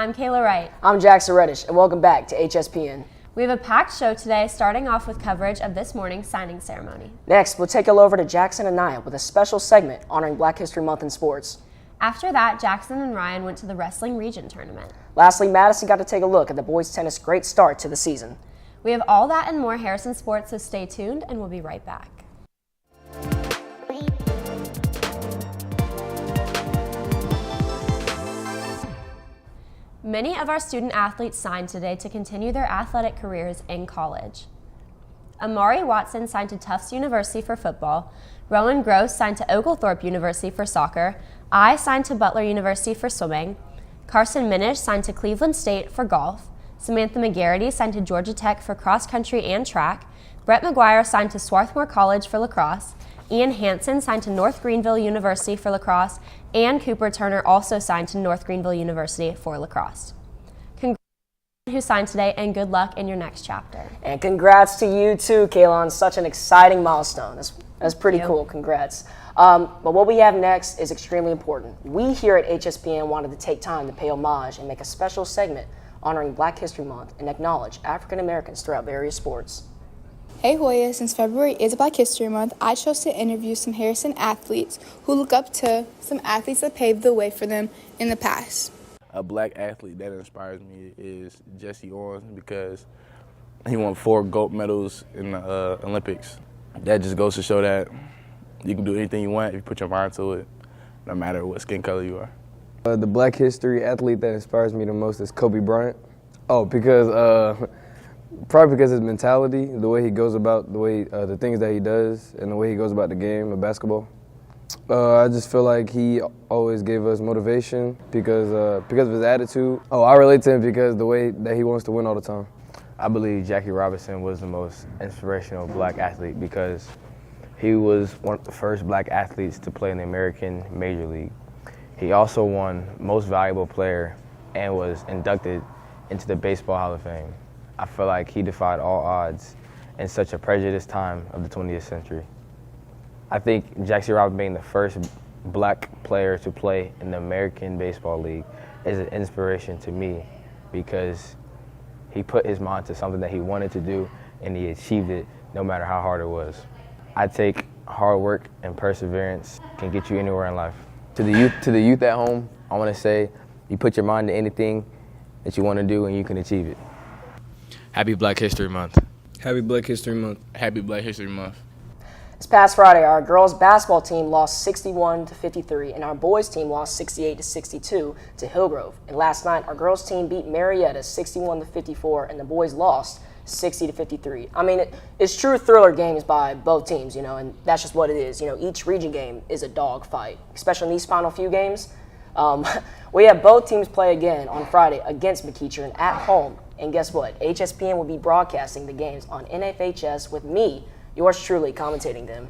I'm Kayla Wright. I'm Jackson Reddish, and welcome back to HSPN. We have a packed show today, starting off with coverage of this morning's signing ceremony. Next, we'll take it over to Jackson and Nia with a special segment honoring Black History Month in sports. After that, Jackson and Ryan went to the Wrestling Region Tournament. Lastly, Madison got to take a look at the boys' tennis' great start to the season. We have all that and more Harrison Sports, so stay tuned, and we'll be right back. Many of our student athletes signed today to continue their athletic careers in college. Amari Watson signed to Tufts University for football, Rowan Gross signed to Oglethorpe University for soccer, I signed to Butler University for swimming, Carson Minish signed to Cleveland State for golf, Samantha McGarity signed to Georgia Tech for cross country and track, Brett McGuire signed to Swarthmore College for lacrosse, Ian Hansen signed to North Greenville University for lacrosse, and Cooper Turner also signed to North Greenville University for lacrosse. Congrats to who signed today, and good luck in your next chapter. And congrats to you too, Kayla, on such an exciting milestone. That's pretty cool. Congrats. But what we have next is extremely important. We here at HSPN wanted to take time to pay homage and make a special segment honoring Black History Month and acknowledge African Americans throughout various sports. Hey Hoya, since February is Black History Month, I chose to interview some Harrison athletes who look up to some athletes that paved the way for them in the past. A black athlete that inspires me is Jesse Owens because he won 4 gold medals in the Olympics. That just goes to show that you can do anything you want if you put your mind to it, no matter what skin color you are. The Black History athlete that inspires me the most is Kobe Bryant. Probably because his mentality, the way he goes about, the things that he does, and the way he goes about the game of basketball. I just feel like he always gave us motivation because of his attitude. I relate to him because the way that he wants to win all the time. I believe Jackie Robinson was the most inspirational black athlete because he was one of the first black athletes to play in the American Major League. He also won Most Valuable Player and was inducted into the Baseball Hall of Fame. I feel like he defied all odds in such a prejudiced time of the 20th century. I think Jackie Robinson being the first black player to play in the American Baseball League is an inspiration to me because he put his mind to something that he wanted to do and he achieved it no matter how hard it was. I take hard work and perseverance can get you anywhere in life. To the youth at home, I want to say you put your mind to anything that you want to do and you can achieve it. Happy Black History Month. Happy Black History Month. Happy Black History Month. This past Friday, our girls basketball team lost 61-53, and our boys team lost 68-62 to Hillgrove. And last night, our girls team beat Marietta 61-54, and the boys lost 60-53. I mean, it's true thriller games by both teams, and that's just what it is. Each region game is a dog fight, especially in these final few games. We have both teams play again on Friday against McEachern at home. And guess what? HSPN will be broadcasting the games on NFHS with me, yours truly, commentating them.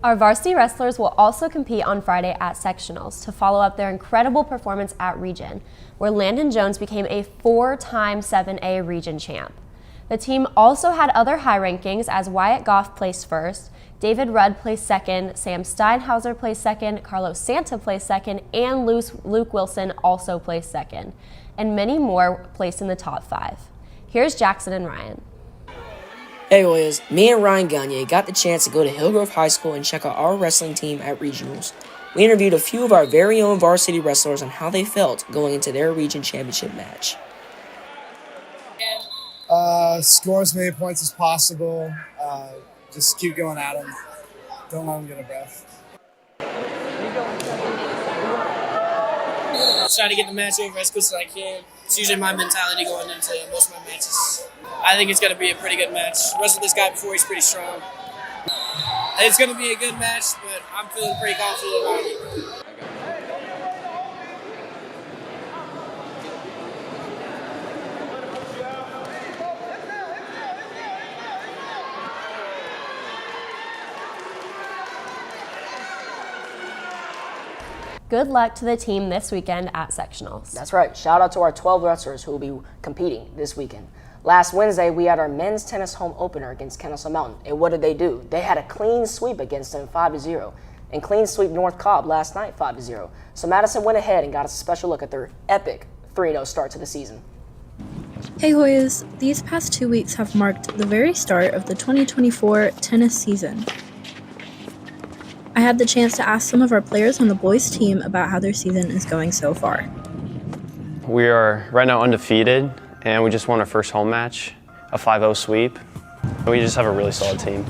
Our varsity wrestlers will also compete on Friday at sectionals to follow up their incredible performance at region, where Landon Jones became a 4-time 7A region champ. The team also had other high rankings as Wyatt Goff placed first, David Rudd placed second, Sam Steinhauser placed second, Carlos Santa placed second, and Luke Wilson also placed second, and many more placed in the top 5. Here's Jackson and Ryan. Hey Hoyas, me and Ryan Gagne got the chance to go to Hillgrove High School and check out our wrestling team at regionals. We interviewed a few of our very own varsity wrestlers on how they felt going into their region championship match. Score as many points as possible. Just keep going at them. Don't let them get a breath. Try to get the match over as quick as I can. It's usually my mentality going into most of my matches. I think it's going to be a pretty good match. Wrestled this guy before, he's pretty strong. It's going to be a good match, but I'm feeling pretty confident about it. Good luck to the team this weekend at sectionals. That's right. Shout out to our 12 wrestlers who will be competing this weekend. Last Wednesday, we had our men's tennis home opener against Kennesaw Mountain. And what did they do? They had a clean sweep against them 5-0. And clean sweep North Cobb last night 5-0. So Madison went ahead and got a special look at their epic 3-0 start to the season. Hey Hoyas, these past 2 weeks have marked the very start of the 2024 tennis season. I had the chance to ask some of our players on the boys team about how their season is going so far. We are right now undefeated, and we just won our first home match, a 5-0 sweep. We just have a really solid team.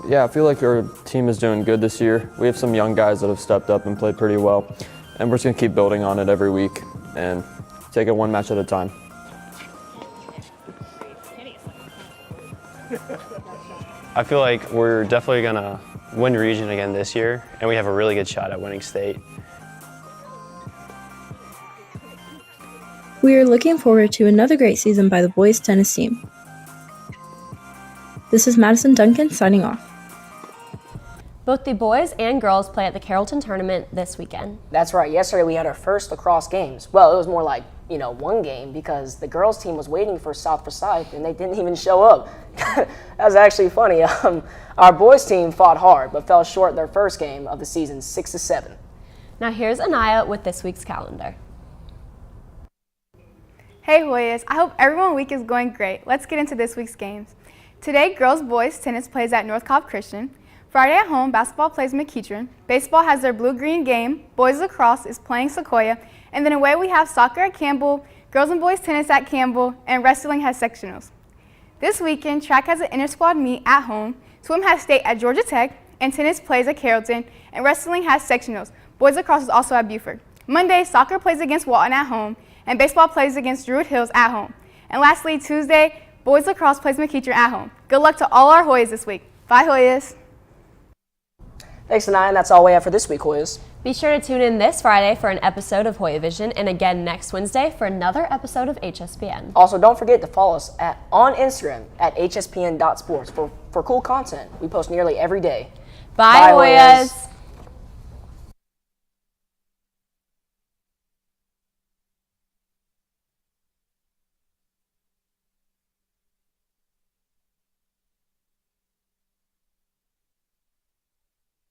Yeah, I feel like our team is doing good this year. We have some young guys that have stepped up and played pretty well, and we're just going to keep building on it every week and take it one match at a time. I feel like we're definitely going to win region again this year, and we have a really good shot at winning state. We are looking forward to another great season by the boys tennis team. This is Madison Duncan signing off. Both the boys and girls play at the Carrollton tournament this weekend. That's right. Yesterday we had our first lacrosse games. Well, it was more like, one game because the girls team was waiting for South Forsyth and they didn't even show up. That was actually funny. Our boys team fought hard but fell short their first game of the season 6-7. Now here's Anaya with this week's calendar. Hey Hoyas, I hope everyone week is going great. Let's get into this week's games. Today, girls-boys tennis plays at North Cobb Christian. Friday at home, basketball plays McEachern. Baseball has their blue-green game. Boys lacrosse is playing Sequoia. And then away we have soccer at Campbell, girls and boys tennis at Campbell, and wrestling has sectionals. This weekend, track has an inter-squad meet at home. Swim has state at Georgia Tech, and tennis plays at Carrollton, and wrestling has sectionals. Boys lacrosse is also at Buford. Monday, soccer plays against Walton at home, and baseball plays against Druid Hills at home. And lastly, Tuesday, boys lacrosse plays McEachern at home. Good luck to all our Hoyas this week. Bye, Hoyas. Thanks, Anaya, and that's all we have for this week, Hoyas. Be sure to tune in this Friday for an episode of Hoya Vision and again next Wednesday for another episode of HSPN. Also, don't forget to follow us on Instagram at hspn.sports for cool content. We post nearly every day. Bye, Hoyas.